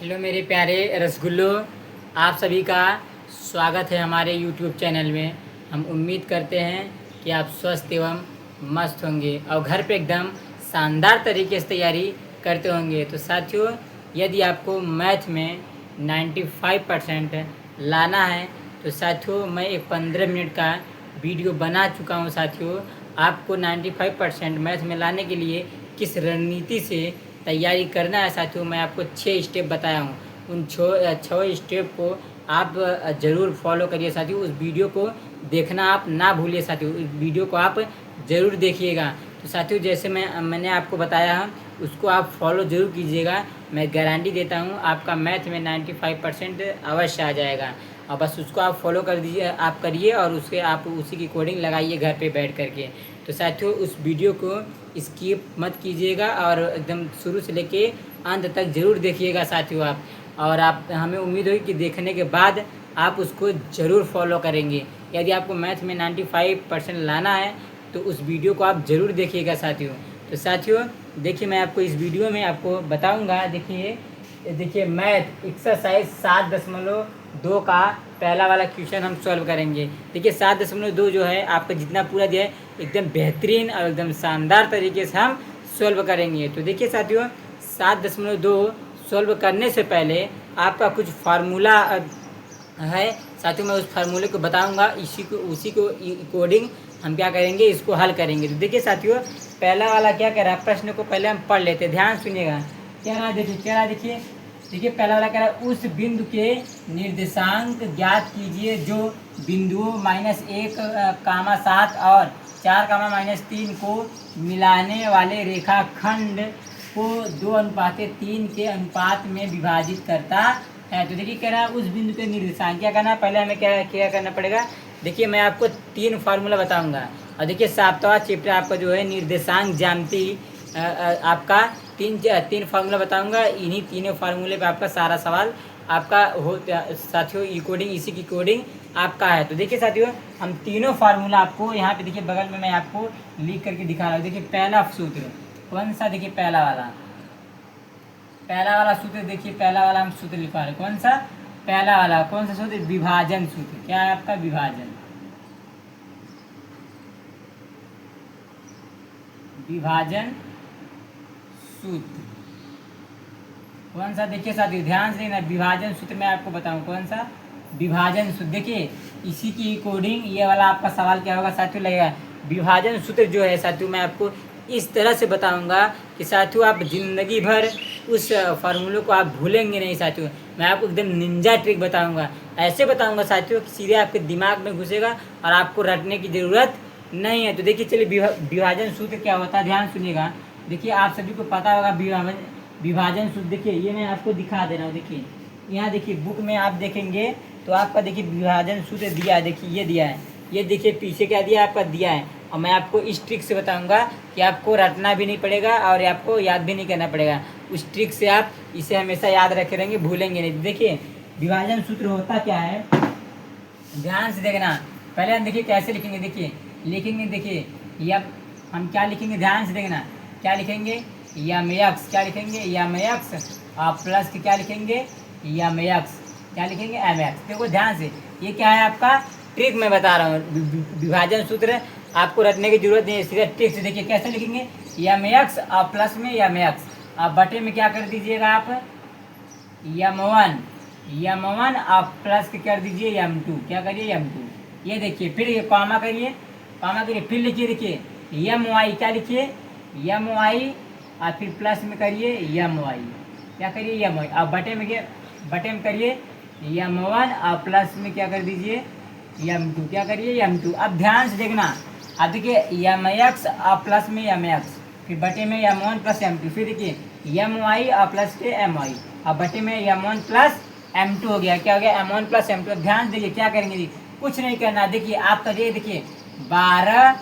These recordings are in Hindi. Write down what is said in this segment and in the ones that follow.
हेलो मेरे प्यारे रसगुल्लो, आप सभी का स्वागत है हमारे यूट्यूब चैनल में। हम उम्मीद करते हैं कि आप स्वस्थ एवं मस्त होंगे और घर पे एकदम शानदार तरीके से तैयारी करते होंगे। तो साथियों, यदि आपको मैथ में 95% लाना है तो साथियों मैं एक 15 मिनट का वीडियो बना चुका हूँ। साथियों, आपको 95% मैथ में लाने के लिए किस रणनीति से तैयारी करना है साथियों, मैं आपको 6 स्टेप बताया हूँ। उन 6 स्टेप को आप ज़रूर फॉलो करिए साथियों। उस वीडियो को देखना आप ना भूलिए साथियों, उस वीडियो को आप ज़रूर देखिएगा। तो साथियों, जैसे मैंने आपको बताया है उसको आप फॉलो ज़रूर कीजिएगा। मैं गारंटी देता हूँ आपका मैथ में 95% अवश्य आ जाएगा। और बस उसको आप फॉलो कर दीजिए, आप करिए और उसके आप उसी की कोडिंग लगाइए घर पे बैठ करके। तो साथियों, उस वीडियो को स्किप मत कीजिएगा और एकदम शुरू से लेके अंत तक ज़रूर देखिएगा साथियों आप। और आप हमें उम्मीद होगी कि देखने के बाद आप उसको ज़रूर फॉलो करेंगे। यदि आपको मैथ में 95% लाना है तो उस वीडियो को आप ज़रूर देखिएगा साथियों। तो साथियों देखिए, मैं आपको इस वीडियो में आपको बताऊंगा। देखिए मैथ एक्सरसाइज 7.2 का पहला वाला क्वेश्चन हम सॉल्व करेंगे। देखिए 7.2 जो है आपका जितना पूरा दिया है एकदम बेहतरीन और एकदम शानदार तरीके से हम सॉल्व करेंगे। तो देखिए साथियों, 7.2 सॉल्व करने से पहले आपका कुछ फार्मूला है साथियों, मैं उस फार्मूले को बताऊंगा। उसी को कोडिंग हम क्या करेंगे, इसको हल करेंगे। तो देखिए साथियों, पहला वाला क्या कह रहा है, प्रश्न को पहले हम पढ़ लेते हैं, ध्यान सुनिएगा। क्या रहा देखिए पहला वाला कह रहा है उस बिंदु के निर्देशांक ज्ञात कीजिए जो बिंदुओं -1, 7 और 4, -3 को मिलाने वाले रेखाखंड को 2:3 के अनुपात में विभाजित करता है। तो देखिए कह रहा है उस बिंदु के निर्देशांक क्या करना है, पहले हमें क्या करना पड़ेगा। देखिए मैं आपको 3 फार्मूला बताऊंगा और देखिए 7वां चैप्टर आपका जो है निर्देशांक ज्यामिति, आपका तीन फार्मूला बताऊंगा। इन्हीं तीनों फार्मूले पे आपका सारा सवाल आपका हो साथियों। इसी की कोडिंग आपका है। तो देखिए साथियों, हम तीनों फार्मूला आपको यहाँ पे देखिए बगल में मैं आपको लिख करके दिखा रहा हूँ। देखिए पहला सूत्र कौन सा, देखिए पहला वाला सूत्र, देखिए पहला वाला हम सूत्र लिखवा रहे हैं। कौन सा पहला वाला, कौन सा सूत्र, विभाजन सूत्र। क्या है आपका, विभाजन सूत्र। कौन सा, देखिए साथियों ध्यान से देखना, विभाजन सूत्र मैं आपको बताऊं कौन सा, विभाजन सूत्र। देखिए इसी की कोडिंग ये वाला आपका सवाल क्या होगा साथियों, लगेगा विभाजन सूत्र जो है साथियों, मैं आपको इस तरह से बताऊंगा कि साथियों आप जिंदगी भर उस फार्मूले को आप भूलेंगे नहीं साथियों। मैं आपको एकदम निंजा ट्रिक बताऊंगा, ऐसे बताऊंगा साथियों कि सीधे आपके दिमाग में घुसेगा और आपको रटने की ज़रूरत नहीं है। तो देखिए चलिए विभाजन सूत्र क्या होता है, ध्यान सुनिएगा। देखिए आप सभी को पता होगा विभाजन सूत्र। देखिए ये मैं आपको दिखा दे रहा हूँ। देखिए यहाँ देखिए बुक में आप देखेंगे तो आपका देखिए विभाजन सूत्र दिया है। देखिए ये दिया है, ये देखिए पीछे क्या दिया है, आपका दिया है। और मैं आपको इस ट्रिक से बताऊंगा कि आपको रटना भी नहीं पड़ेगा और आपको याद भी नहीं करना पड़ेगा। उस ट्रिक से आप इसे हमेशा याद रखे रहेंगे, भूलेंगे नहीं। देखिए विभाजन सूत्र होता क्या है, ध्यान से देखना। पहले हम देखिए कैसे लिखेंगे, देखिए या हम क्या लिखेंगे, ध्यान से देखना। क्या लिखेंगे, यम एक्स, क्या लिखेंगे, यम एक्स और प्लस के क्या लिखेंगे, यम एक्स, क्या लिखेंगे, एम एक्स। देखो ध्यान से, ये क्या है आपका ट्रिक मैं बता रहा हूँ। विभाजन सूत्र आपको रटने की जरूरत नहीं है, सीधा ट्रिक से देखिए कैसे लिखेंगे, यम एक्स और प्लस में यम एक्स और बटे में क्या कर दीजिएगा आप, यम वन और प्लस के कर दीजिए यम2, क्या करिए यम2। ये देखिए फिर ये कॉमा करिए, फिर लिखिए, देखिए यम वाई, क्या लिखिए यम वाई और फिर प्लस में करिए यम वाई, क्या करिए यम वाई और बटे में करिए यम1 और प्लस में क्या कर दीजिए यम2, क्या करिए यम2। अब ध्यान से देखना, अब देखिए यम एक्स और प्लस में यम एक्स, फिर बटे में यम1 प्लस यम2, फिर देखिए यम वाई और प्लस के एम वाई और बटे में यम1 प्लस m2 हो गया। क्या हो गया, m1 प्लस m2। ध्यान देखिए क्या करेंगे, कुछ नहीं करना। देखिए आप करिए, देखिए 12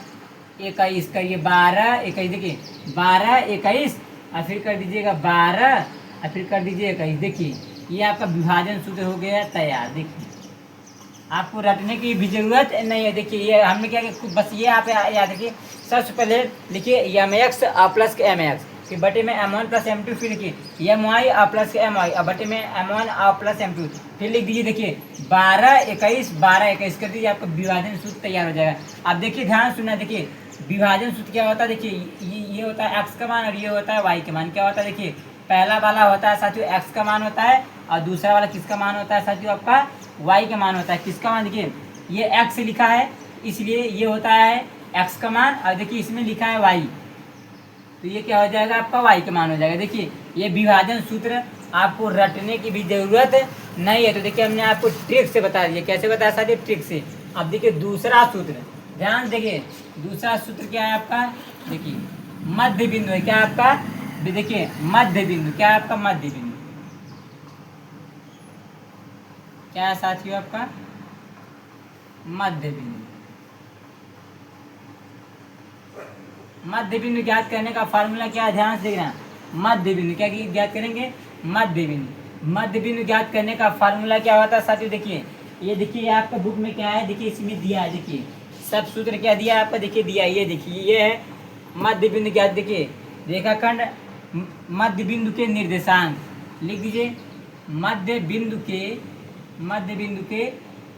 21 करिए, 12 21, देखिए 12 21 और फिर कर दीजिएगा 12 और फिर कर दीजिए 21। देखिए ये आपका विभाजन सूत्र हो गया तैयार। देखिए आपको रटने की भी जरूरत नहीं है। देखिए ये हमने क्या किया, बस ये आप याद रखिए। सबसे पहले लिखिए यम एक्स और प्लस के एम एक्स फिर बटे में M1 प्लस M2, फिर देखिए My और प्लस My, अब बटे में M1 और प्लस M2, फिर लिख दीजिए देखिए 12 21 12 21 कर दीजिए, आपका विभाजन सूत्र तैयार हो जाएगा। अब देखिए ध्यान सुनना, देखिए विभाजन सूत्र क्या होता है, देखिए ये होता है x का मान और ये होता है y का मान। क्या होता है देखिए, पहला वाला होता है साथियों x का मान होता है और दूसरा वाला किसका मान होता है साथियों, आपका y का मान होता है। किसका मान, देखिए ये x लिखा है इसलिए ये होता है x का मान, और देखिए इसमें लिखा है y, तो ये क्या हो जाएगा, आपका y का मान हो जाएगा। देखिए ये विभाजन सूत्र आपको रटने की भी जरूरत नहीं है, तो देखिए हमने आपको ट्रिक से बता दिया। कैसे बताया साथियों, ट्रिक से। अब देखिए दूसरा सूत्र, ध्यान देखिए दूसरा सूत्र क्या है आपका, देखिए मध्य बिंदु है। क्या आपका, देखिए मध्य बिंदु, क्या है आपका मध्य बिंदु, क्या है साथियों आपका मध्य बिंदु। मध्य बिंदु ज्ञात करने का फार्मूला क्या है, ध्यान से देखना। मध्य बिंदु क्या ज्ञात करेंगे, मध्य बिंदु। मध्य बिंदु ज्ञात करने का फार्मूला क्या होता है साथियों, देखिए ये देखिए आपका बुक में क्या है, देखिए इसमें दिया है, देखिए सब सूत्र क्या दिया है आपका, देखिए दिया है, ये देखिए ये है मध्य बिंदु ज्ञात। देखिए रेखाखंड मध्य बिंदु के निर्देशांक लिख दीजिए, मध्य बिंदु के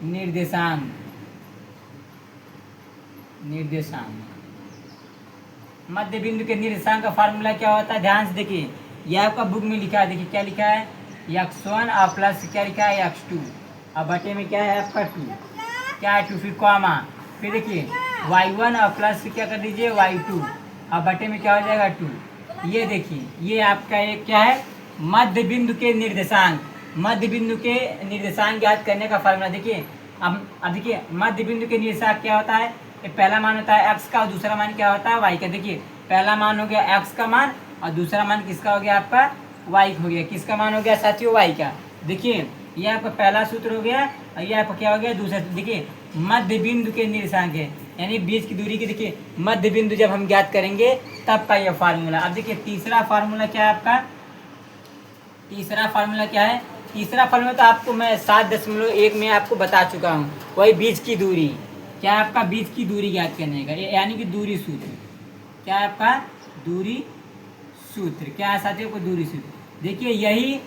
निर्देशांक मध्य बिंदु के निर्देशांक का फार्मूला क्या होता है, ध्यान से देखिए। ये आपका बुक में लिखा है, देखिए क्या लिखा है, x1 और प्लस क्या लिखा है x2, और बटे में क्या है आपका 2, क्या है 2, फिर कॉमा, फिर देखिए y1 और प्लस क्या कर दीजिए y2, और बटे में क्या हो जाएगा 2। ये देखिए ये आपका एक क्या है, मध्य बिंदु के निर्देशांक। मध्य बिंदु के निर्देशांक ज्ञात करने का फार्मूला देखिए। अब देखिए मध्य बिंदु के निर्देशांक क्या होता है, पहला मान होता है x का और दूसरा मान क्या होता है y का। देखिए पहला मान हो गया x का मान और दूसरा मान किसका हो गया, आपका y हो गया। किसका मान हो गया साथियों, y का। देखिए ये आपका पहला सूत्र हो गया और ये आपका क्या हो गया, दूसरा। देखिए मध्य बिंदु के निर्देशांक है, यानी बीच की दूरी की, देखिए मध्य बिंदु जब हम ज्ञात करेंगे तब का यह फार्मूला। अब देखिए तीसरा फार्मूला क्या है आपका, तीसरा फार्मूला क्या है, तीसरा फार्मूला तो आपको मैं 7.1 में आपको बता चुका हूँ, वही बीच की दूरी। क्या आपका बीच की दूरी ज्ञात करने का, यानी कि दूरी सूत्र। क्या है आपका दूरी सूत्र, क्या है साथियों को दूरी सूत्र। देखिए यही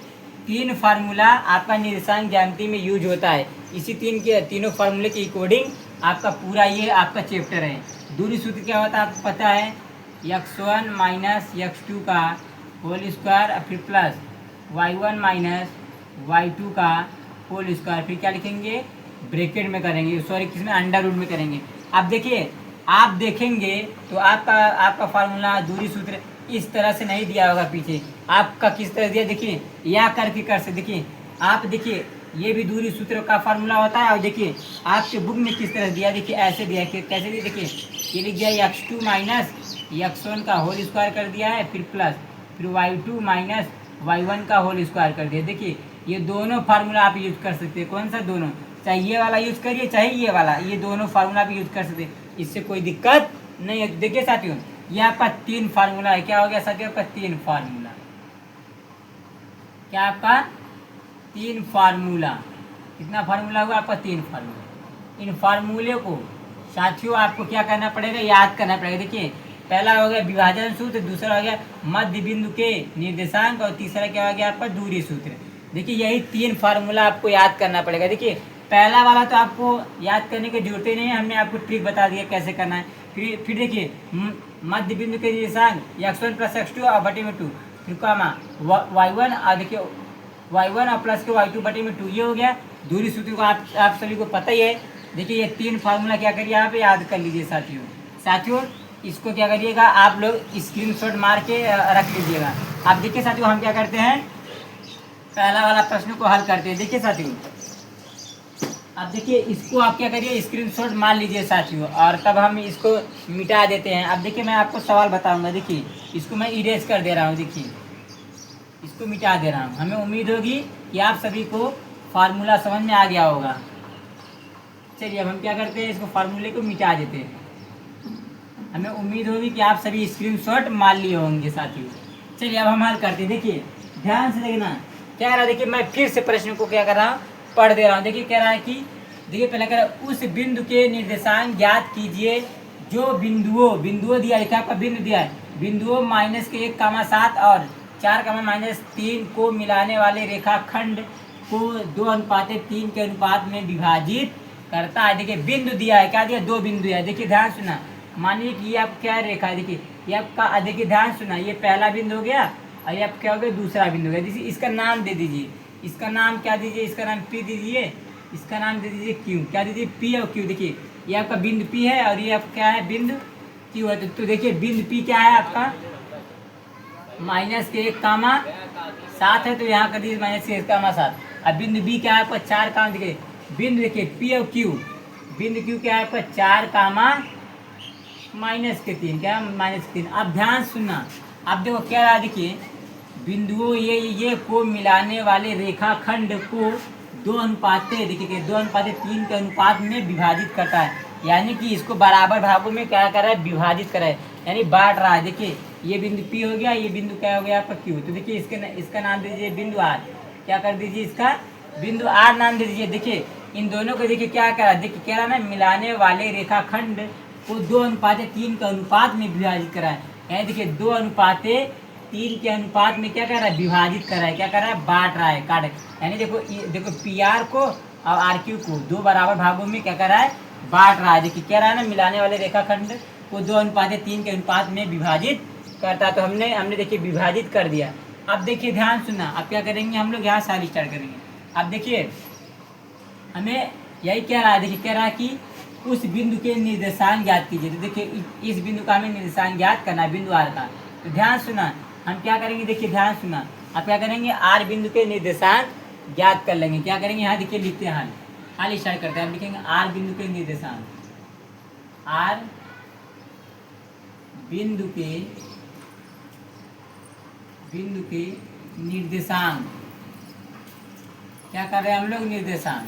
3 फार्मूला आपका निर्देशांक ज्यामिति में यूज होता है। इसी तीनों फार्मूले के अकॉर्डिंग आपका पूरा ये आपका चैप्टर है। दूरी सूत्र क्या होता है आपको पता है, x1 माइनस x2 का होल स्क्वायर, फिर प्लस y1 माइनस y2 का होल स्क्वायर, फिर क्या लिखेंगे ब्रैकेट में करेंगे, सॉरी किसमें, अंडर रूट में करेंगे। अब देखिए आप देखेंगे तो आपका फार्मूला दूरी सूत्र इस तरह से नहीं दिया होगा, पीछे आपका किस तरह दिया, देखिए या करके कर से। देखिए आप देखिए ये भी दूरी सूत्र का फार्मूला होता है, और देखिए आपके बुक में किस तरह दिया, देखिए ऐसे दिया है। कैसे दिया, देखिए ये लिख दिया x2 माइनस x1 का होल स्क्वायर कर दिया है, फिर प्लस फिर y2 माइनस y1 का होल स्क्वायर कर दिया। देखिए ये दोनों फार्मूला आप यूज कर सकते हैं। कौन सा, दोनों, चाहे ये वाला यूज करिए चाहे ये वाला, ये दोनों फार्मूला आप यूज कर सकते हैं, इससे कोई दिक्कत नहीं है। देखिए साथियों ये आपका 3 फार्मूला है। क्या हो गया साथियों आपका 3 फार्मूला, क्या आपका 3 फार्मूला। कितना फार्मूला हुआ आपका, 3 फार्मूला। इन फार्मूले को साथियों आपको क्या करना पड़ेगा, याद करना पड़ेगा। देखिए पहला हो गया विभाजन सूत्र, दूसरा हो गया मध्य बिंदु के निर्देशांक, और तीसरा क्या हो गया आपका दूरी सूत्र। देखिए यही 3 फार्मूला आपको याद करना पड़ेगा। देखिए पहला वाला तो आपको याद करने की जरूरत ही नहीं है, हमने आपको ट्रिक बता दिया कैसे करना है। फिर देखिए मध्य बिंदु के निर्देशांक x1 प्लस x2 और बटे में 2, फिर कॉमा y1, और देखिए y1 और प्लस के y2 बटे में 2, ये हो गया दूरी सूत्र को। आप सभी को पता ही है। देखिए ये 3 फार्मूला क्या करिए, आप याद कर लीजिए साथियों। इसको क्या करिएगा, आप लोग स्क्रीनशॉट मार के रख लीजिएगा। आप देखिए साथियों हम क्या करते हैं, पहला वाला प्रश्न को हल करते हैं। देखिए साथियों अब देखिए इसको आप क्या करिए, स्क्रीनशॉट मार लीजिए साथियों, और तब हम इसको मिटा देते हैं। अब देखिए मैं आपको सवाल बताऊंगा, देखिए इसको मैं इरेज कर दे रहा हूँ, देखिए इसको मिटा दे रहा हूँ। हमें उम्मीद होगी कि आप सभी को फार्मूला समझ में आ गया होगा। चलिए अब हम क्या करते हैं, इसको फार्मूले को मिटा देते हैं। हमें उम्मीद होगी कि आप सभी स्क्रीनशॉट मार लिए होंगे साथियों। चलिए अब हम हल करते हैं। देखिए ध्यान से देखना क्या कह रहा है, देखिए मैं फिर से प्रश्न को क्या कर रहा हूँ, पढ़ दे रहा हूँ। देखिए कह रहा है कि देखिए पहले कह रहा है उस बिंदु के निर्देशांक ज्ञात कीजिए जो बिंदुओं दिया है, क्या आपका बिंदु दिया है, बिंदुओं -1,7 और 4,-3 को मिलाने वाले रेखाखंड को 2:3 के अनुपात में विभाजित करता है। देखिए बिंदु दिया है, क्या दिया, 2 बिंदु है। देखिए ध्यान सुना, मानिए कि ये आप क्या रेखा है, देखिए ये आपका, देखिए ध्यान सुना, ये पहला बिंदु हो गया और ये आप क्या हो गया, दूसरा बिंदु हो गया। देखिए इसका नाम दे दीजिए, इसका नाम क्या दीजिए, इसका नाम P दीजिए, इसका नाम दे दीजिए Q, क्या दीजिए, P और Q। देखिए ये आपका बिंदु P है और ये आपका क्या है, बिंदु Q है। तो देखिए बिंदु P क्या है आपका, -1,7 है, तो यहाँ कर दीजिए -1,7। अब बिंदु B क्या है आपका, 4, देखिए बिंदु, देखिए P और Q, बिंदु Q क्या है आपका 4, -3, क्या -3। अब ध्यान सुनना, अब देखो क्या रहा, देखिए बिंदुओं ये को मिलाने वाले रेखाखंड को 2:3, देखिए 2:3 के अनुपात में विभाजित करता है। यानी कि इसको बराबर भागों में क्या कर रहा है, विभाजित कर रहा है, यानी बांट रहा है। देखिए ये बिंदु P हो गया, ये बिंदु क्या हो गया आपका Q। तो देखिए इसका नाम दे दीजिए बिंदु R, क्या कर दीजिए, इसका बिंदु R नाम दे दीजिए। देखिए इन दोनों को देखिए क्या करा, देखिए कह रहा ना, मिलाने वाले रेखाखंड को 2:3 के अनुपात में विभाजित करा है। यानी देखिए 2:3 के अनुपात में क्या कर रहा है, विभाजित कर रहा है, क्या कर रहा है, बांट रहा है, काट। यानी देखो PR को और RQ को 2 बराबर भागों में क्या कर रहा है, बांट रहा है। देखिए क्या रहा है ना, मिलाने वाले रेखाखंड को 2:3 के अनुपात में विभाजित करता है। तो हमने देखिए विभाजित कर दिया। अब देखिए ध्यान सुनना, अब क्या करेंगे हम लोग, यहाँ सारी स्टार्ट करेंगे। अब देखिए हमें यही क्या रहा है, देखिए क्या रहा है कि उस बिंदु के निर्देशांक ज्ञात कीजिए। तो देखिए इस बिंदु का हमें निर्देशांक ज्ञात करना है, बिंदु R का। तो ध्यान सुना, हम क्या करेंगे, देखिए ध्यान सुना, अब क्या करेंगे, R बिंदु के निर्देशांक ज्ञात कर लेंगे। क्या करेंगे, यहाँ देखिए लिखते हैं, हाल स्टार्ट करते हैं। हम लिखेंगे R बिंदु के निर्देशांक, R बिंदु के निर्देशांक, क्या कर रहे हैं हम लोग, निर्देशांक।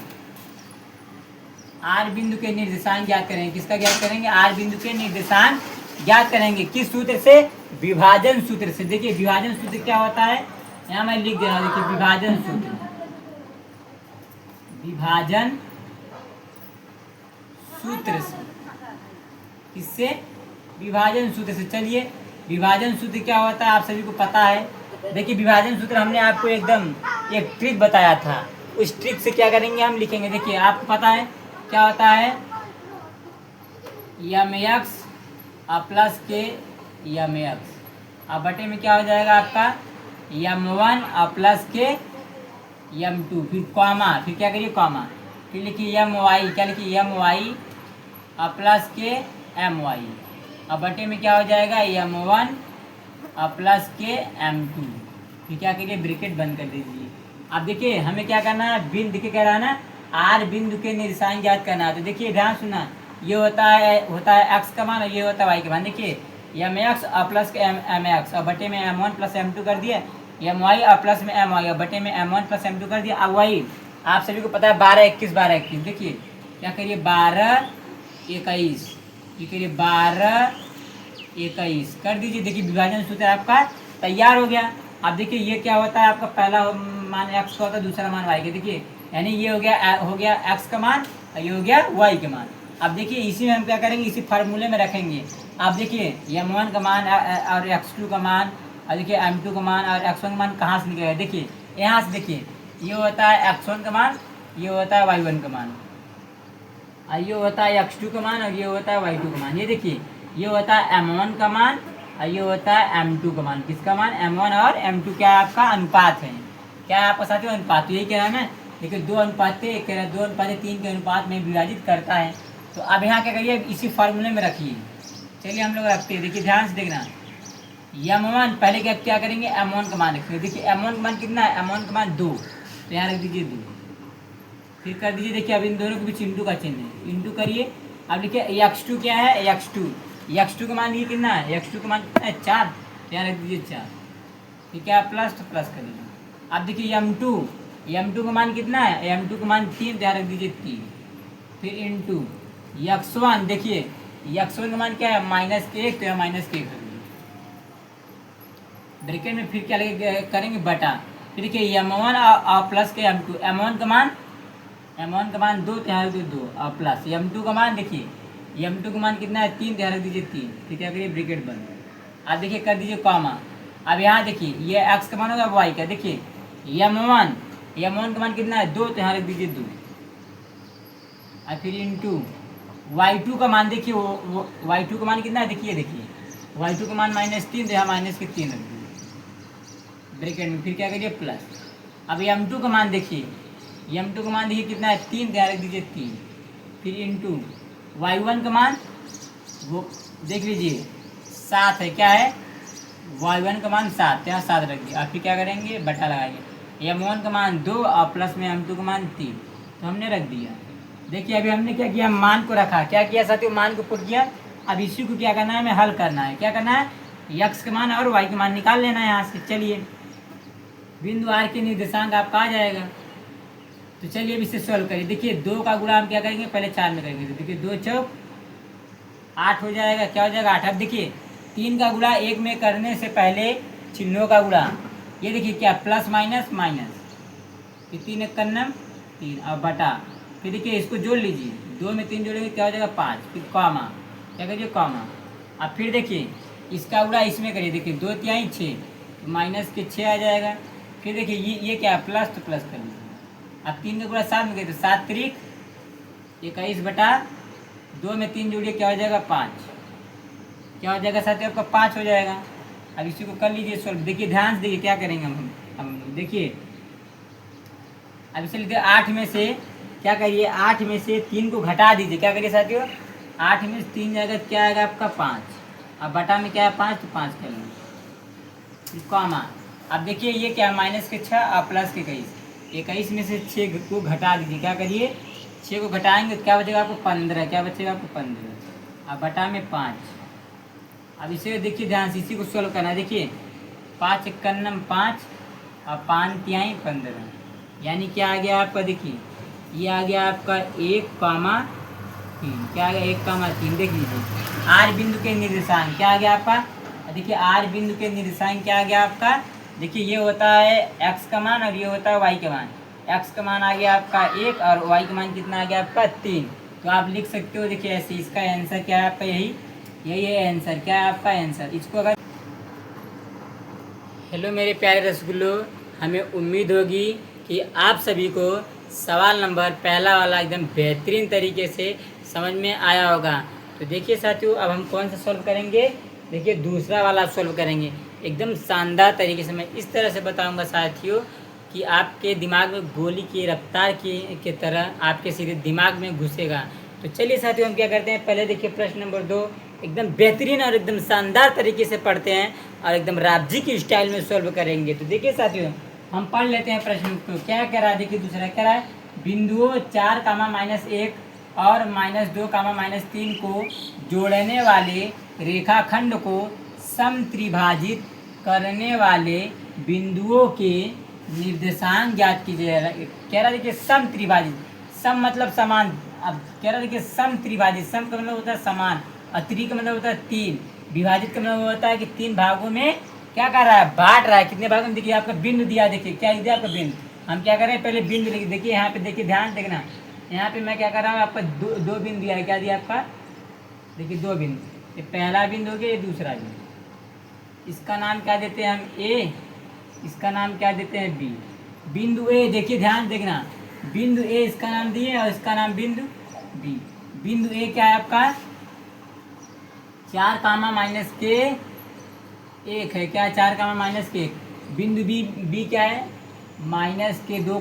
R बिंदु के निर्देशांक ज्ञात करेंगे, किसका ज्ञात करेंगे, R बिंदु के निर्देशांक ज्ञात करेंगे। किस सूत्र से, विभाजन सूत्र से। देखिए विभाजन सूत्र क्या होता है, यहाँ मैं लिख दे रहा हूँ, देखिए विभाजन सूत्र, विभाजन सूत्र से, किससे, विभाजन सूत्र से। चलिए विभाजन सूत्र क्या होता है आप सभी को पता है। देखिए विभाजन सूत्र हमने आपको एकदम एक ट्रिक बताया था, उस ट्रिक से क्या करेंगे, हम लिखेंगे। देखिए आपको पता है क्या होता है, mx प्लस के mx, अब बटे में क्या हो जाएगा आपका, m1 प्लस के m2, फिर कॉमा, फिर क्या करिए, कॉमा, फिर लिखिए my, क्या लिखिए, my प्लस के my, अब बटे में क्या हो जाएगा, m1 प्लस के m2, फिर क्या करिए, ब्रैकेट बंद कर दीजिए। अब देखिए हमें क्या करना है, बिंदु, देखिए कह रहा है ना, R बिंदु के निर्देशांक ज्ञात करना है। तो देखिए ध्यान सुना, ये होता है x का मान और ये होता है y का मान। देखिए mx प्लस के mx और बटे में m1 प्लस m2 कर दिया, my प्लस में my और बटे में m1 प्लस m2 कर दिया। अब वही आप सभी को पता है 12, 21, 12, 21। देखिए क्या करिए, 12, 21, ये करिए 12, 21 कर दीजिए। देखिए विभाजन सूत्र आपका तैयार हो गया। अब देखिए ये क्या होता है, आपका पहला मान x का होता है, दूसरा मान y का। देखिए यानी ये हो गया x का मान और ये हो गया y का मान। अब देखिए इसी में हम क्या करेंगे, इसी फार्मूले में रखेंगे। अब देखिए m1 का मान और x2 का मान और देखिए m2 का मान और x1 का मान कहाँ से निकलेगा। देखिए यहाँ से, देखिए ये होता है x1 का मान, ये होता है y1 का मान, और ये होता है x2 का मान और ये होता है y2 का मान। ये देखिए ये होता है m1 का मान और ये होता है m2 का मान। किसका मान, m1 और m2 क्या है आपका, अनुपात है। क्या है आपका साथियों, अनुपात। तो यही कह रहा है ना, देखिए 2:1 कह रहा है, 2:3 के अनुपात में विभाजित करता है। तो अब यहाँ क्या करिए, इसी फार्मूले में रखिए। चलिए हम लोग रखते हैं। देखिए ध्यान से देखना, m1 पहले क्या करेंगे, m1 का मान रखेंगे। देखिए m1 का मान कितना है, m1 का मान 2, तो यहाँ रख दीजिए 2, फिर कर दीजिए। देखिए अब इन दोनों के बीच इंटू का चिन्ह है, इंटू करिए। अब देखिए x2 क्या है, x2 का मान ये कितना है, x2 का मान कितना है, 4, यहाँ रख दीजिए 4, ठीक है, प्लस तो प्लस कर दीजिए। अब देखिए m2 का मान कितना है, m2 का मान 3, यहाँ रख दीजिए 3, फिर इंटू x1। देखिए x1 का मान क्या है, -1, तो यहाँ -1 कर दीजिए ब्रैकेट में, फिर क्या लगे करेंगे, बटा। फिर देखिए m1 प्लस के m2, m1 का मान 2, तो यहाँ 2 और प्लस m2 का मान, देखिए m2 का मान कितना है 3, ध्यान रख दीजिए 3, फिर क्या करिए ब्रैकेट बंद। अब देखिए कर दीजिए कॉमा। अब यहाँ देखिए ये x का मान होगा y का, देखिए m1 का मान कितना है 2, तो यहाँ रख दीजिए 2। अब फिर इंटू y2 का मान देखिए वो y2 का मान कितना है, देखिए y2 का मान -3, तो यहाँ -3 रख दीजिए ब्रैकेट में, फिर क्या करिए प्लस। अब m2 का मान देखिए, m2 का मान देखिए कितना है 3, ध्यान रख दीजिए 3, फिर इंटू y1 का मान वो देख लीजिए 7 है, क्या है y1 का मान 7, यहाँ 7 रख दिया। अब फिर क्या करेंगे बटा लगाएंगे, m1 का मान 2 और प्लस में m2 का मान 3, तो हमने रख दिया। देखिए अभी हमने क्या किया, मान को रखा, क्या किया साथियों, मान को पुट किया। अब इसी को क्या करना है, हमें हल करना है। क्या करना है, x का मान और y का मान निकाल लेना है यहाँ से। चलिए बिंदु r के निर्देशांक आपका आ जाएगा, तो चलिए अब इसे सॉल्व करिए। देखिए 2 का गुणा हम क्या करेंगे, पहले 4 में करेंगे, तो देखिए 2 चौक 8 हो जाएगा, क्या हो जाएगा 8। अब देखिए 3 का गुणा 1 में करने से पहले चिन्हों का गुणा, ये देखिए क्या प्लस माइनस माइनस, फिर 3 एक कन्नम 3 और बटा, फिर देखिए इसको जोड़ लीजिए, 2 में 3 जोड़ेंगे क्या हो जाएगा 5, फिर कॉमा, क्या करिए कॉमा। अब फिर देखिए इसका गुणा इसमें करिए, देखिए 2 तिहाई 6, तो माइनस के 6 आ जाएगा। फिर देखिए ये क्या है प्लस, तो प्लस कर लीजिए। अब 3 का गुणा 7 में करिए, तो 7 त्रिक 21 बटा 2 में 3 जोड़िए क्या हो जाएगा 5, क्या हो जाएगा साथियों आपका 5 हो जाएगा। अब इसी को कर लीजिए सॉल्व। देखिए ध्यान से देखिए क्या करेंगे हम देखिए अब इसे लीजिए 8 में से क्या करिए, 8 में से 3 को घटा दीजिए, क्या करिए साथियों 8 में से 3 जाएगा, क्या आएगा आपका 5, अब बटा में क्या है 5, तो 5 कर लीजिए कॉमा। अब देखिए ये क्या माइनस के 6 और प्लस के 21 में से 6 को घटा दीजिए, क्या करिए 6 को घटाएंगे तो क्या बचेगा आपको 15, क्या बचेगा आपको 15 और बटा में 5। अब इसे देखिए ध्यान से, इसी को सोल्व करना है। देखिए 5 एक कन्नम 5 और 5 तिहाई 15, यानी क्या आ गया आपका, देखिए ये आ गया आपका 1,3, क्या आ गया 1,3। देख लीजिए आर बिंदु के निर्देशांक क्या आ गया आपका, देखिए आर बिंदु के निर्देशांक क्या आ गया आपका, देखिए ये होता है x का मान और ये होता है y का मान। x का मान आ गया आपका 1 और y का मान कितना आ गया आपका 3, तो आप लिख सकते हो देखिए ऐसे, इसका आंसर क्या है आपका, यही है आंसर, क्या है आपका आंसर। इसको अगर हेलो मेरे प्यारे रसगुल्लो, हमें उम्मीद होगी कि आप सभी को सवाल नंबर पहला वाला एकदम बेहतरीन तरीके से समझ में आया होगा। तो देखिए साथियों अब हम कौन सा सॉल्व करेंगे, देखिए दूसरा वाला सॉल्व करेंगे एकदम शानदार तरीके से। मैं इस तरह से बताऊंगा साथियों कि आपके दिमाग में गोली की रफ्तार की तरह आपके सीधे दिमाग में घुसेगा। तो चलिए साथियों हम क्या करते हैं, पहले देखिए प्रश्न नंबर 2 एकदम बेहतरीन और एकदम शानदार तरीके से पढ़ते हैं और एकदम राबजी की स्टाइल में सॉल्व करेंगे। तो देखिए साथियों हम पढ़ लेते हैं प्रश्न को, क्या कह रहा है, देखिए दूसरा कह रहा है बिंदुओं 4, -1 और -2, -3 को जोड़ने वाले रेखाखंड को समत्रिभाजित करने वाले बिंदुओं के निर्देशांक ज्ञात कीजिए। कह रहा है देखिए समत्रिभाजित, सम मतलब समान, अब कह रहा है देखिए समत्रिभाजित, सम का मतलब होता है समान और त्रि का मतलब होता है 3, विभाजित का मतलब होता है कि 3 भागों में क्या कर रहा है बांट रहा है। कितने भागों में, देखिए आपका बिंदु दिया, देखिए क्या दिया आपका बिंदु, हम क्या कर रहे हैं पहले बिंदु लिखिए। देखिए यहाँ पे देखिए ध्यान देखना, यहाँ पे मैं क्या कर रहा हूँ आपका दो बिंदु दिया है, क्या दिया आपका, देखिए 2 बिंदु, ये पहला बिंदु हो गया, ये दूसरा बिंदु, इसका नाम क्या देते हैं हम ए, इसका नाम क्या देते हैं बी। बिंदु ए देखिए ध्यान देखना, बिंदु ए इसका नाम दिए और इसका नाम बिंदु बी। बिंदु ए क्या है आपका 4, -1 है, क्या 4, -1। बिंदु बी क्या है -2,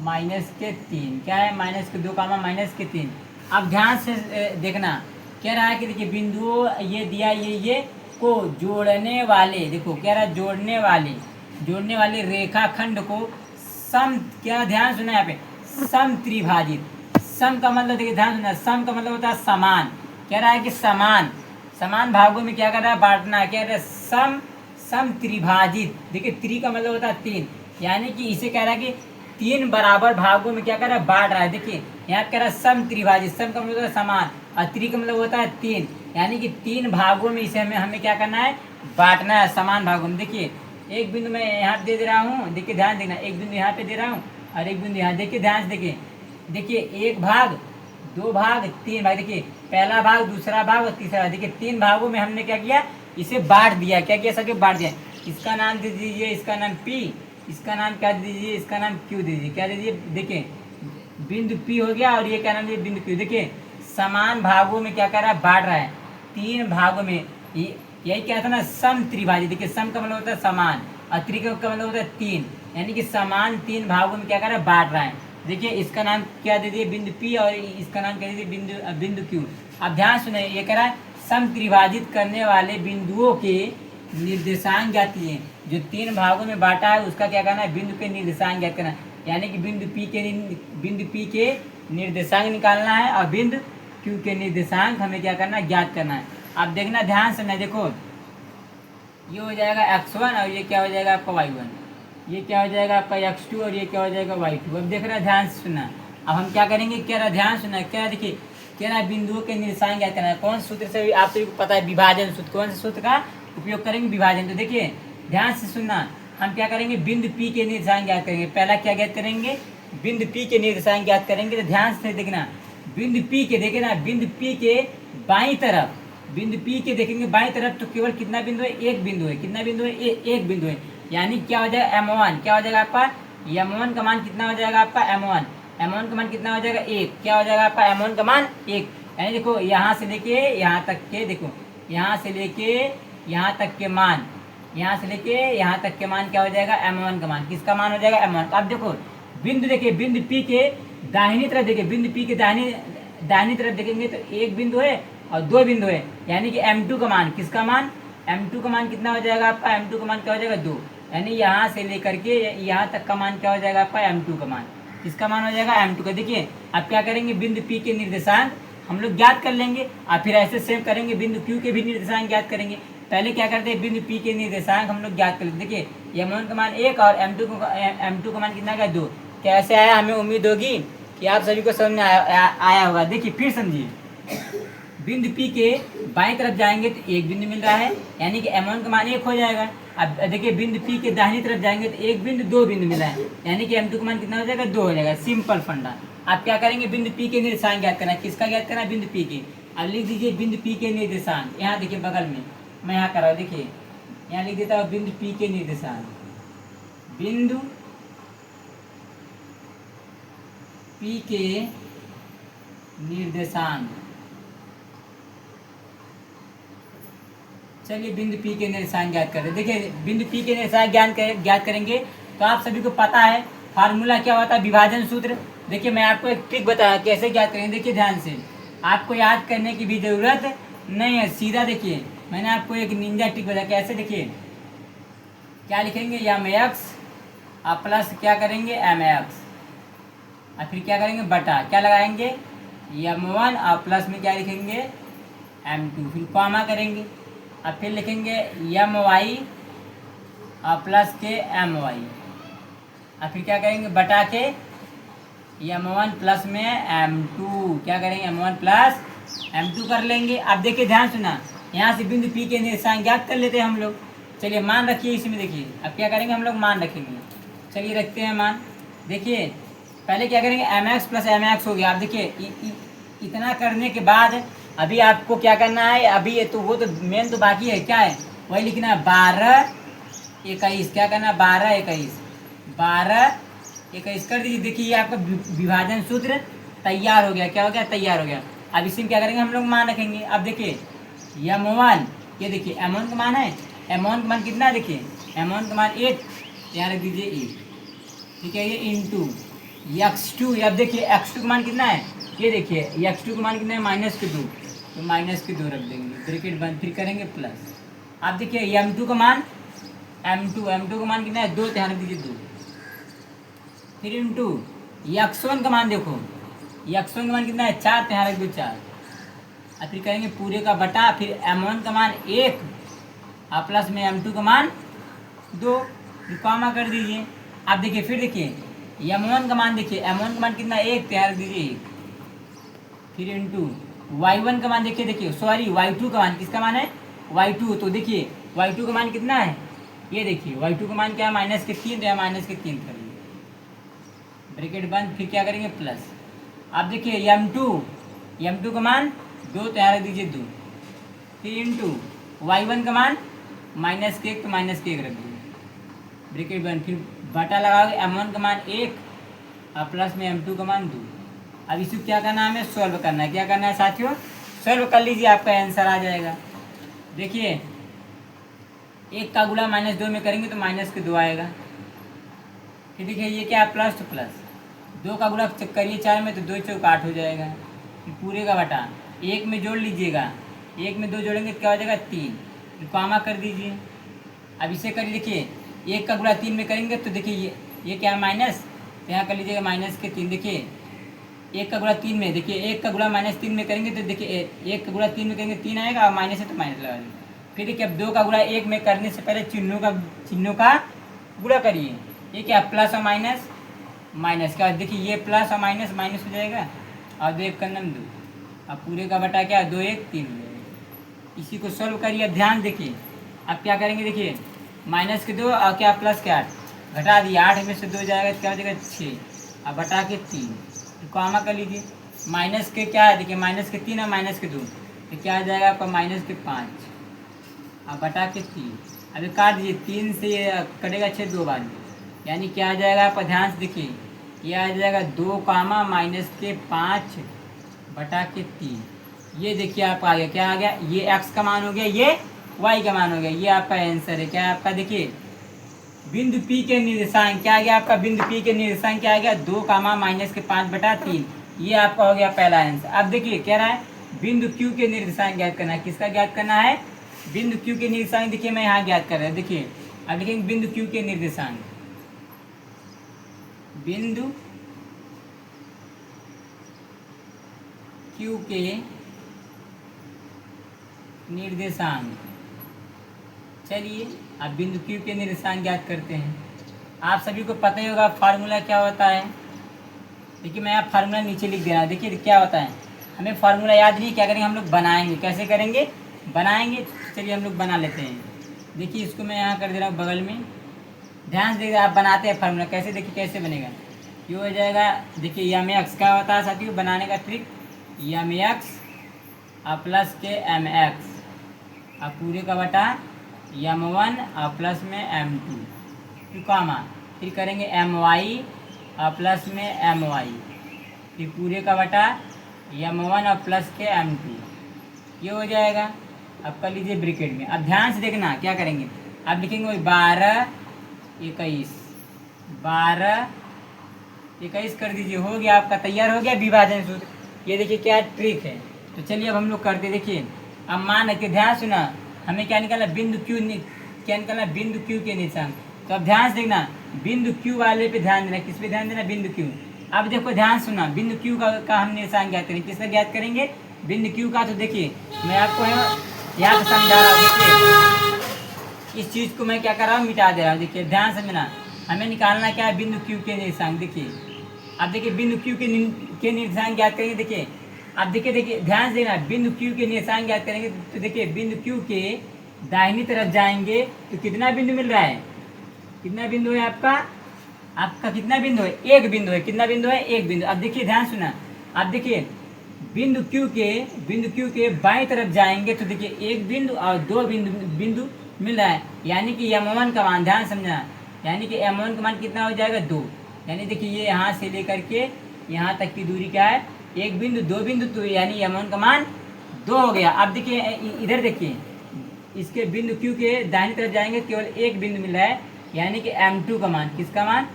-3, क्या है -2, -3। अब ध्यान से देखना, कह रहा है कि देखिए बिंदुओं ये दिया, ये को जोड़ने वाले, देखो कह रहा है जोड़ने वाले रेखाखंड को सम, क्या ध्यान सुना यहाँ पे समत्रिभाजित, सम का मतलब देखिए ध्यान सुना, सम का मतलब होता है समान, कह रहा है कि समान भागों में क्या कर रहा है बांटना है, क्या कह रहा है समत्रिभाजित। देखिए त्रि का मतलब होता है 3, यानी कि इसे कह रहा है कि 3 बराबर भागों में क्या कर रहा है बांट रहा है। देखिए यहाँ कह रहा है समत्रिभाजित, सम का मतलब होता है समान और त्रि का मतलब होता है 3, यानी कि 3 भागों में इसे हमें क्या करना है बांटना है, समान भागों में। देखिए एक बिंदु मैं यहाँ पे दे रहा हूँ, देखिए ध्यान देखना, एक बिंदु यहाँ पे दे रहा हूँ और एक बिंदु यहाँ, देखिए ध्यान से देखिए, एक भाग 2 भाग 3 भाग, देखिए पहला भाग, दूसरा भाग और तीसरा भाग। देखिए 3 भागों में हमने क्या किया, इसे बांट दिया। क्या किया, सबके बांट दिया। इसका नाम दे दीजिए, इसका नाम P, इसका नाम क्या दे दीजिए, इसका नाम Q दे दीजिए। क्या दे दीजिए, देखिए बिंदु P हो गया और ये क्या नाम दीजिए, बिंदु Q। देखिए समान भागों में क्या कर रहा है, बांट रहा है 3 भागों में। यही क्या था ना, सम त्रिभाजी। देखिए सम का मतलब होता है समान और त्रि का मतलब होता है 3, यानी कि समान 3 भागों में क्या कर रहा है, बांट रहा है। देखिए इसका नाम क्या दे दिए, बिंदु P, और इसका नाम क्या दे दिए, बिंदु Q। अब ध्यान सुने, ये कह रहा है सम त्रिभाजित करने वाले बिंदुओं के निर्देशांक ज्ञात कीजिए। जो 3 भागों में बांटा है उसका क्या करना है, बिंदु के निर्देशांक ज्ञात करना है। यानी कि बिंदु P के निर्देशांक निकालना है और बिंदु Q के निर्देशांक हमें क्या करना है, ज्ञात करना है। अब देखना ध्यान से, मैं देखो ये हो जाएगा x1 और ये क्या हो जाएगा आपका y1, ये क्या हो जाएगा आपका x2 और ये क्या हो जाएगा y2। अब देख रहा है, ध्यान से सुनना। अब हम क्या करेंगे, कह रहा ध्यान सुनना, क्या देखिए कह रहा बिंदुओं के निर्देशांक ज्ञात करना है। कौन सूत्र से, आप सभी को पता है, विभाजन सूत्र। कौन से सूत्र का उपयोग करेंगे, विभाजन। तो देखिए ध्यान से सुनना, हम क्या करेंगे, बिंदु P के निर्देशांक ज्ञात करेंगे। पहला क्या ज्ञात करेंगे, बिंदु P के निर्देशांक ज्ञात करेंगे। तो ध्यान से देखना, बिंदु P के, देखे ना, बिंदु P के बाईं तरफ, बिंदु P के देखेंगे बाईं तरफ तो केवल कितना बिंदु है, एक बिंदु है। कितना बिंदु है, एक बिंदु है। यानी क्या हो जाएगा, M1 क्या हो जाएगा आपका, M1 का मान कितना हो जाएगा आपका, M1 का मान कितना हो जाएगा, 1। क्या हो जाएगा आपका, M1 का मान 1। यानी देखो यहाँ से लेके यहाँ तक के, देखो यहाँ से लेके यहाँ तक के मान, यहाँ से लेके यहाँ तक के मान क्या हो जाएगा, M1 का मान। किसका मान हो जाएगा, M1। अब देखो बिंदु, देखिए बिंदु P के दाहिनी तरफ, देखिए बिंदु P के दाहिनी तरफ देखेंगे तो एक बिंदु है और 2 बिंदु है। यानी कि M2 का मान, किसका मान, M2 का मान कितना हो जाएगा आपका, M2 का मान क्या हो जाएगा, 2। यानी यहाँ से लेकर के यहाँ तक का मान क्या हो जाएगा आपका, M2 का मान। किसका मान हो जाएगा, M2 का। देखिए अब क्या करेंगे, बिंदु P के निर्देशांक हम लोग ज्ञात कर लेंगे और फिर ऐसे सेम करेंगे, बिंदु Q के भी निर्देशांक ज्ञात करेंगे। पहले क्या करते हैं, बिंदु P के निर्देशांक हम लोग ज्ञात कर लेते। देखिए M1 का मान 1 और M2 का मान कितना का 2। कैसे आया, हमें उम्मीद होगी कि आप सभी को समझ में आया होगा। देखिए फिर समझिए, बिंदु P के बाईं तरफ जाएंगे तो एक बिंदु मिल रहा है, यानी कि M1 का मान 1 हो जाएगा। अब देखिए बिंदु P के दाहिनी तरफ जाएंगे तो एक बिंदु, 2 बिंदु मिला है, यानी कि M2 का मान कितना हो जाएगा, 2 हो जाएगा। सिंपल फंडा। आप क्या करेंगे, बिंदु P के निर्देशांक ज्ञात करना है। किसका ज्ञात करना है, बिंदु P के। अब लिख दीजिए बिंदु P के निर्देशांक। यहाँ देखिए बगल में मैं यहाँ कर रहा हूँ, देखिए यहाँ लिख देता हूँ बिंदु P के निर्देशांक। बिंदु P के निर्देशांक, चलिए बिंदु P के निर्देशांक ज्ञात करते हैं। देखिए बिंदु P के निर्देशांक ज्ञात करेंगे तो आप सभी को पता है फार्मूला क्या होता है, विभाजन सूत्र। देखिए मैं आपको एक ट्रिक बताया कैसे ज्ञात करेंगे। देखिए ध्यान से, आपको याद करने की भी जरूरत नहीं है, सीधा देखिए मैंने आपको एक निंजा ट्रिक बताया। कैसे, देखिए क्या लिखेंगे, mx और प्लस क्या करेंगे, mx, और फिर क्या करेंगे, बटा क्या लगाएंगे, M1 और प्लस में क्या लिखेंगे, M2, फिर कॉमा करेंगे और फिर लिखेंगे My और प्लस के My, और फिर क्या करेंगे, बटा के M1 प्लस में M2, क्या करेंगे, M1 प्लस M2 कर लेंगे। अब देखिए ध्यान सुना, यहाँ से बिंदु P के निर्देशांक ज्ञात कर लेते हैं हम लोग। चलिए मान रखिए इसमें, देखिए अब क्या करेंगे हम लोग, मान रखेंगे। चलिए रखते हैं मान। देखिए पहले क्या करेंगे, mx प्लस mx हो गया। अब देखिए इतना करने के बाद अभी आपको क्या करना है, अभी ये तो वो तो मेन तो बाकी है, क्या है वही लिखना है, 12 21। क्या करना है, 12 21 कर दीजिए। देखिए ये आपका विभाजन सूत्र तैयार हो गया। क्या हो गया, तैयार हो गया। अब इसी में क्या करेंगे, हम लोग मान रखेंगे। अब देखिए M1, ये देखिए M1 का मान है, M1 का मान कितना है, देखिए M1 का मान 1, यहाँ रख दीजिए 1, ठीक है, ये इंटू x2। अब देखिए x2 का मान कितना है, ये देखिए x2 का मान कितना है, -2, तो -2 रख देंगे, ब्रैकेट बंद, फिर करेंगे प्लस। अब देखिए M2 का मान, M2 का मान कितना है, 2, ध्यान रख दीजिए 2, फिर इंटू x1 का मान, देखो x1 का मान कितना है, 4, ध्यान रख दो 4, और फिर करेंगे पूरे का बटा, फिर M1 का मान 1 और प्लस में M2 का मान 2, कॉमा कर दीजिए। अब देखिए फिर देखिए M1 का मान, देखिए M1 का मान कितना है, 1, तैयार दीजिए 1, फिर इंटू Y1 का मान, देखिए सॉरी Y2 का मान, किसका मान है, Y2। तो देखिए Y2 का मान कितना है, ये देखिए Y2 का मान क्या है, -3, तो यहाँ -3 करिए, ब्रैकेट बंद, फिर क्या करेंगे प्लस। अब देखिए M2 का मान 2 तो यहाँ रख दीजिए 2, फिर इंटू y1 का मान -1 तो -1 रख दीजिए ब्रैकेट बंद, फिर बटा लगाओगे M1 का मान 1 और प्लस में M2 का मान 2। अब इसे क्या करना है, हमें सॉल्व करना है। क्या करना है साथियों, सॉल्व कर लीजिए, आपका आंसर आ जाएगा। देखिए 1 का गुणा -2 में करेंगे तो -2 आएगा। फिर देखिए ये क्या है, प्लस तो प्लस, 2 का गुणा करिए 4 में तो 2 चौक 8 हो जाएगा। फिर पूरे का बटा 1 में जोड़ लीजिएगा, 1 में 2 जोड़ेंगे तो क्या हो जाएगा 3, फिर कॉमा कर दीजिए। अब इसे करिए, देखिए 1 का गुणा 3 में करेंगे तो देखिए ये क्या है माइनस, तो यहाँ कर लीजिएगा -3। देखिए 1 का गुणा 3 में, देखिए 1 का गुणा -3 में करेंगे तो देखिए 1 का गुणा 3 में करेंगे 3 आएगा और माइनस है तो माइनस लगा दीजिए। फिर देखिए अब 2 का गुणा 1 में करने से पहले चिन्हों का गुणा करिए। ये क्या प्लस और माइनस, माइनस का देखिए ये प्लस और माइनस माइनस हो जाएगा और 2 1 का 2, अब पूरे का बटा क्या 2 1 3 हो जाएगा। इसी को सॉल्व करिए। अब ध्यान देखिए, अब क्या करेंगे, देखिए -2 और क्या प्लस के 8 घटा दिए, 8 में से 2 जाएगा तो क्या हो जाएगा 6 और बटा के 3, कॉमा कर लीजिए। माइनस के क्या है, देखिए -3 और -2 तो क्या आ जाएगा आपका -5 और बटा के 3। अभी काट दीजिए, 3 से कटेगा 6 2 बार, यानी क्या आ जाएगा आपका, ध्यान से देखिए ये आ जाएगा 2 कामा -5 बटा के 3। ये देखिए आपका आ गया, क्या आ गया, ये x का मान हो गया, ये y का मान हो गया। ये आपका आंसर है। क्या आपका, देखिए बिंदु P के निर्देशांक क्या आ गया आपका, बिंदु P के निर्देशांक क्या आ गया 2 कामा -5 बटा 3। ये आपका हो गया पहला आंसर। अब देखिए कह रहा है बिंदु Q के निर्देशांक ज्ञात करना है। किसका ज्ञात करना है, बिंदु Q के निर्देशांक। देखिए मैं यहाँ ज्ञात कर रहा हूँ। देखिए अब लिखेंगे बिंदु Q के निर्देशांक, बिंदु Q के निर्देशांक। चलिए अब बिंदु Q के निर्देशांक ज्ञात करते हैं। आप सभी को पता ही होगा फार्मूला क्या होता है। देखिए मैं यहाँ फार्मूला नीचे लिख दे रहा हूँ। देखिए क्या होता है, हमें फार्मूला याद नहीं, क्या करेंगे हम लोग बनाएंगे। कैसे करेंगे, बनाएंगे। चलिए हम लोग बना लेते हैं। देखिए इसको मैं यहाँ कर दे रहा हूँ बगल में, ध्यान से देखिए आप बनाते हैं फार्मूला कैसे। देखिए कैसे बनेगा, ये हो जाएगा। देखिए यम एक्स क्या होता है साथियों बनाने का ट्रिक, यम एक्स और प्लस के एम एक्स और पूरे का बटा m1 और प्लस में m2 फिर कॉमा, फिर करेंगे my और प्लस में my, फिर पूरे का बटा m1 और प्लस के m2। ये हो जाएगा। अब कर लीजिए ब्रैकेट में। अब ध्यान से देखना क्या करेंगे, अब लिखेंगे 12 21 12 21 कर दीजिए। हो गया आपका, तैयार हो गया विभाजन सूत्र। ये देखिए क्या ट्रिक है। तो चलिए अब हम लोग करते, देखिए अब मान रखिए, ध्यान सुना, हमें क्या निकालना, बिंदु Q क्या निकालना, बिंदु Q के निर्देशांक। तो अब ध्यान से देखना, बिंदु Q वाले पे ध्यान देना। किस पे ध्यान देना, बिंदु Q। अब देखो ध्यान सुना, बिंदु Q का हम निर्देशांक ज्ञात करेंगे। किसका ज्ञात करेंगे, बिंदु Q का। तो देखिए मैं आपको यहाँ पे समझा रहा हूँ। देखिए इस चीज़ को मैं क्या कर रहा हूँ, मिटा दे रहा हूँ। देखिए ध्यान समझना, हमें निकालना क्या है, बिंदु Q के निर्देशांक। देखिए अब देखिए बिंदु Q के निर्देशांक ज्ञात करेंगे। देखिए अब देखिए ध्यान से देखना, बिंदु Q के निर्देशांक ज्ञात करेंगे। तो देखिए बिंदु Q के दाहिनी तरफ जाएंगे तो कितना बिंदु मिल रहा है, कितना बिंदु है आपका कितना बिंदु है, एक बिंदु है। कितना बिंदु है, एक बिंदु। अब देखिए ध्यान सुना, अब देखिए बिंदु Q के बाईं तरफ जाएंगे तो देखिए एक बिंदु और 2 बिंदु मिल रहा है, यानी कि m1 का मान, ध्यान समझना, यानी कि m1 का मान कितना हो जाएगा 2। यानी देखिए ये यहाँ से लेकर के यहाँ तक की दूरी क्या है, एक बिंदु 2 बिंदु, तो यानी m1 का मान 2 हो गया। अब देखिए इधर देखिए, इसके बिंदु Q के दाहिनी तरफ जाएंगे केवल एक बिंदु मिल रहा है, यानी कि m2 का मान, किसका मान,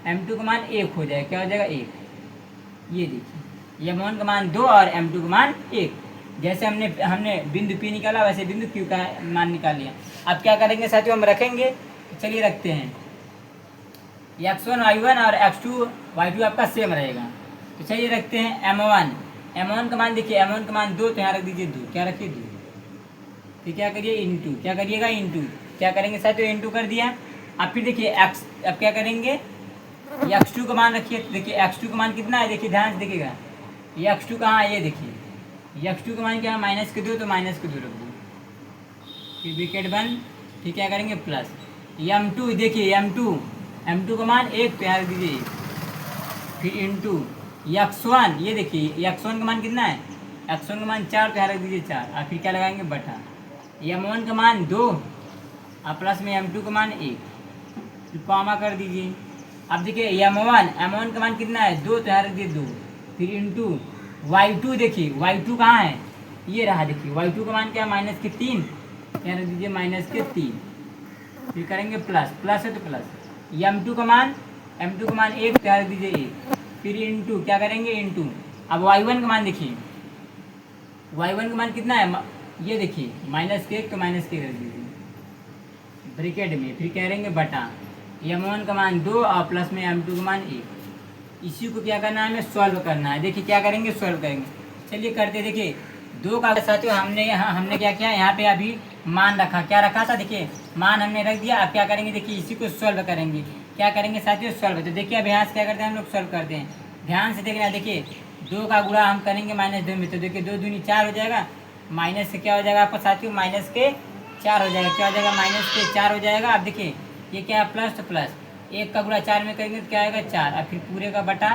m2 का मान 1 हो जाएगा। क्या हो जाएगा 1। ये देखिए m1 का मान 2 और m2 का मान 1। जैसे हमने बिंदु P निकाला वैसे बिंदु Q का मान निकाल लिया। अब क्या करेंगे साथियों, हम रखेंगे। चलिए रखते हैं, x1 y1 और x2 y2 आपका सेम रहेगा। तो चलिए रखते हैं m1 का मान। देखिए m1 का मान 2, तो यहाँ रख दीजिए 2। क्या रखिए 2, फिर क्या करिए इंटू, क्या करिएगा इंटू, क्या करेंगे साथियों इंटू कर दिया। अब फिर देखिए x, अब क्या करेंगे, x2 का मान रखिए। तो देखिए x2 का मान कितना है, देखिए ध्यान से देखिएगा, ये x2 कहाँ है, ये देखिए x2 का मान क्या है, -2, तो -2 रख दो, फिर ब्रैकेट बंद, फिर क्या करेंगे प्लस m2। देखिए m2 का मान 1, तो यहाँ रख दीजिए, फिर इंटू x1। ये देखिए x1 का मान कितना है, x1 का मान 4 तो यहाँ रख दीजिए 4 और फिर क्या लगाएंगे बटा m1 का मान 2 और प्लस में m2 का मान 1, फिर कॉमा कर दीजिए। अब देखिए m1 का मान कितना है 2 तो यहाँ रख दीजिए 2, फिर इंटू y2, देखिए y2 कहाँ है, ये रहा, देखिए y2 का मान क्या है -3, यहाँ रख दीजिए -3, फिर करेंगे प्लस है तो प्लस m2 का मान 1 तो यहाँ रख दीजिए 1, फिर इंटू क्या करेंगे इंटू। अब y1 का मान देखिए, y1 का मान कितना है, ये देखिए -1 तो -1 रख दीजिए ब्रैकेट में, फिर करेंगे बटा m1 का मान 2 और प्लस में m2 का मान 1। इसी को क्या करना है, हमें सॉल्व करना है। देखिए क्या करेंगे, सॉल्व करेंगे, चलिए करते। देखिए 2 का साथियों हमने क्या किया, यहाँ पे अभी मान रखा, क्या रखा था, देखिए मान हमने रख दिया। अब क्या करेंगे, देखिए इसी को सॉल्व करेंगे। क्या करेंगे साथियों, सॉल्व। तो देखिए अब यहाँ से क्या करते हैं हम लोग, सॉल्व करते हैं। ध्यान से देखना, देखिए 2 का गुणा हम करेंगे -2 में, तो देखिए 2 दूनी 4 हो जाएगा, माइनस से क्या हो जाएगा आपका साथियों, -4 हो जाएगा, क्या हो जाएगा -4 हो जाएगा। अब देखिए ये क्या है, प्लस तो प्लस, 1 का गुणा 4 में करेंगे तो क्या आएगा 4, और फिर पूरे का बटा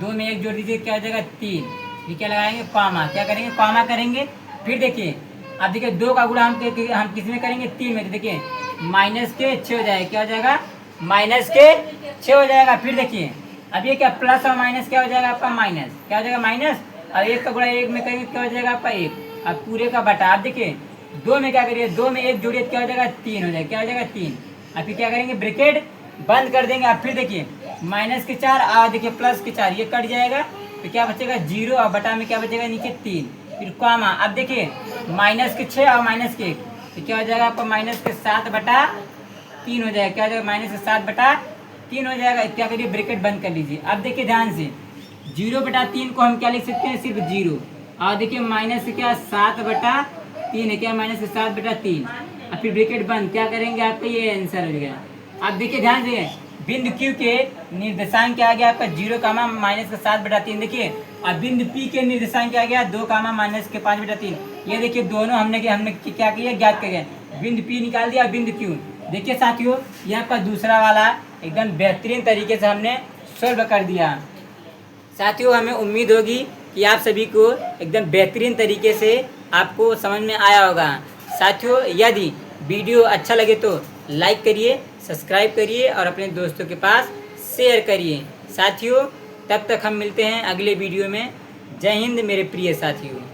2 में 1 जोड़ दीजिए, क्या हो जाएगा 3, ये क्या लगाएंगे कॉमा, क्या करेंगे कॉमा करेंगे। फिर देखिए अब देखिए 2 का गुणा हम किस में करेंगे, 3 में, तो देखिए -6 हो जाएगा, क्या हो जाएगा -6 हो जाएगा। फिर देखिए अब ये क्या, प्लस और माइनस क्या हो जाएगा आपका, माइनस, क्या हो जाएगा माइनस, और 1 का गुणा 1 में करेंगे क्या हो जाएगा आपका 1, अब पूरे का बटा। अब देखिए 2 में क्या करिए, 2 में 1 जोड़िए, क्या हो जाएगा 3 हो जाएगा, क्या हो जाएगा 3, और फिर क्या करेंगे ब्रैकेट बंद कर देंगे। अब फिर देखिए -4 और देखिए +4 ये कट जाएगा, तो क्या बचेगा 0, और बटा में क्या बचेगा नीचे 3, फिर कॉमा। अब देखिए -6 और -1, तो क्या हो जाएगा आपका -7 बटा 3 हो जाएगा, क्या हो जाएगा -7 बटा 3 हो जाएगा। क्या करिए ब्रैकेट बंद कर लीजिए। अब देखिए ध्यान से 0 बटा 3 को हम क्या लिख सकते हैं, सिर्फ 0, और देखिए -7 बटा 3 है, क्या -7 बटा 3, और फिर ब्रैकेट बंद, क्या करेंगे आपका ये आंसर हो गया। अब देखिए ध्यान से बिंदु Q के निर्देशांक क्या आ गया आपका 0, -7 बटा 3, देखिए। और बिंदु P के निर्देशांक क्या आ गया 2, -5 बटा 3। ये देखिए दोनों हमने क्या किया, ज्ञात कर गया। बिंदु P निकाल दिया, बिंदु Q। देखिए साथियों यहाँ पर दूसरा वाला एकदम बेहतरीन तरीके से हमने सॉल्व कर दिया। साथियों हमें उम्मीद होगी कि आप सभी को एकदम बेहतरीन तरीके से आपको समझ में आया होगा। साथियों यदि वीडियो अच्छा लगे तो लाइक करिए, सब्सक्राइब करिए और अपने दोस्तों के पास शेयर करिए। साथियों तब तक हम मिलते हैं अगले वीडियो में। जय हिंद मेरे प्रिय साथियों।